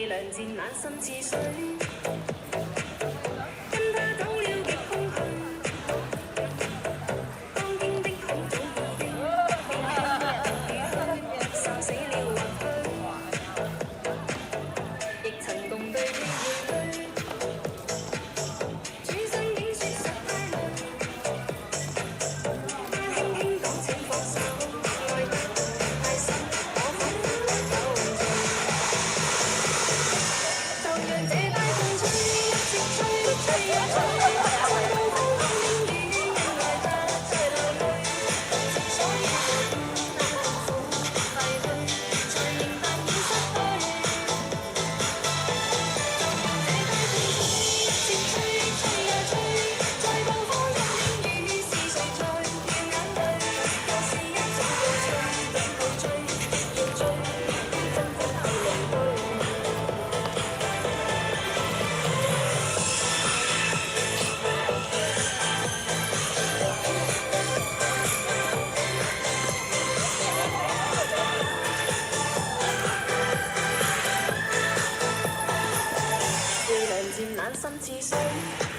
亮漸冷心似水，跟他走了極空虛，當天的好早已經殺死了或許，亦曾共對的要對，轉身竟說實太累，他輕輕講請放手，愛得太深，我彷彿有罪。就讓這大風吹，一直吹，吹呀吹，吹到風箏已經來不再流淚，直所以那痛苦逝去，才明白已失去。就讓這大風吹，一直吹，吹呀吹，在暴風中輕雨，是誰在掉眼淚？又是一種要追，要追，要追，於分分後離去。月亮漸冷心似水。